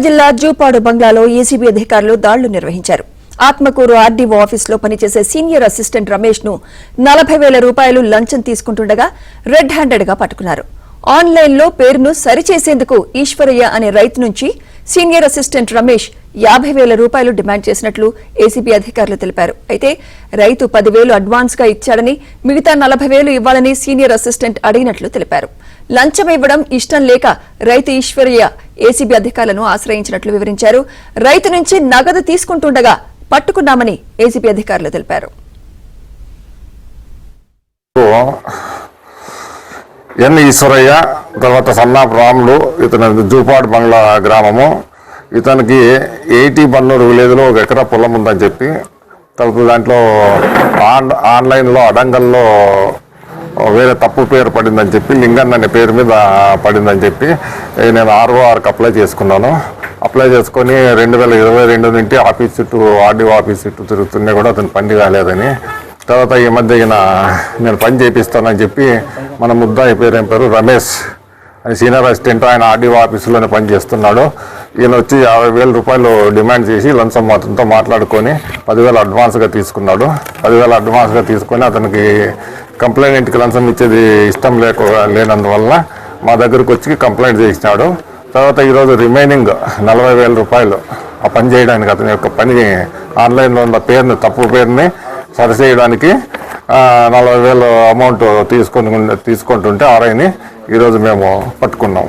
జిల్లా జూపాడు బంగ్లాలో ఏసీబీ అధికారులు దాడులు నిర్వహించారు. ఆత్మకూరు ఆర్డీఓ ఆఫీసులో పనిచేసే సీనియర్ అసిస్టెంట్ రమేష్ ను 40,000 రూపాయలు లంచం తీసుకుంటుండగా రెడ్ హ్యాండెడ్ గా పట్టుకున్నారు. ఆన్లైన్లో పేరును సరిచేసేందుకు ఈశ్వరయ్య అనే రైతు నుంచి సీనియర్ అసిస్టెంట్ రమేష్ 50,000 రూపాయలు డిమాండ్ చేసినట్లు ఏసీబీ అధికారులు తెలిపారు. అయితే రైతు 10,000 అడ్వాన్స్ గా ఇచ్చాడని, మిగతా 40,000 ఇవ్వాలని సీనియర్ అసిస్టెంట్ అడిగినట్లు తెలిపారు. లంచం ఇవ్వడం ఇష్టం లేక రైతు ఈశ్వరయ్య ఏసీబీ అధికారులను ఆశ్రయించినట్లు వివరించారు. రైతు నుంచి నగదు తీసుకుంటుండగా పట్టుకున్నామని ఏసీబీ అధికారులు తెలిపారు. ఎన్ ఈశ్వరయ్య తర్వాత సన్నాపు రాములు, ఇతను జూపాడు బంగ్లా గ్రామము. ఇతనికి 80 బన్నూరు విలేజ్లో 1 ఎకరా పొలం ఉందని చెప్పి, తర్వాత దాంట్లో ఆన్లైన్లో అడంగల్లో వేరే తప్పు పేరు పడిందని చెప్పి, లింగన్ అనే పేరు మీద పడిందని చెప్పి నేను RORకి అప్లై చేసుకున్నాను. అప్లై చేసుకొని 2022 నుండి ఆఫీస్ చుట్టూ ఆర్డీఓ ఆఫీస్ చుట్టూ తిరుగుతున్నా కూడా అతను పని కాలేదని, తర్వాత ఈ మధ్య నేను పని చేపిస్తానని చెప్పి మన ముద్దాయి పేరు రమేష్ అని సీనియర్ అసిస్టెంట్, ఆయన ఆర్డీఓ ఆఫీసులోనే పని చేస్తున్నాడు. ఈయన వచ్చి 50,000 రూపాయలు డిమాండ్ చేసి లంచం అతనితో మాట్లాడుకొని 10,000 అడ్వాన్స్గా తీసుకున్నాడు. 10,000 అడ్వాన్స్గా తీసుకొని అతనికి కంప్లైంట్కి లంచం ఇచ్చేది ఇష్టం లేనందువల్ల మా దగ్గరకు వచ్చి కంప్లైంట్ చేసినాడు. తర్వాత ఈరోజు రిమైనింగ్ 40,000 రూపాయలు ఆ పని చేయడానికి, అతని యొక్క పని ఆన్లైన్లో ఉన్న తప్పు పేరుని సరిచేయడానికి 40,000 అమౌంట్ తీసుకుంటుంటే RIని ఈరోజు మేము పట్టుకున్నాం.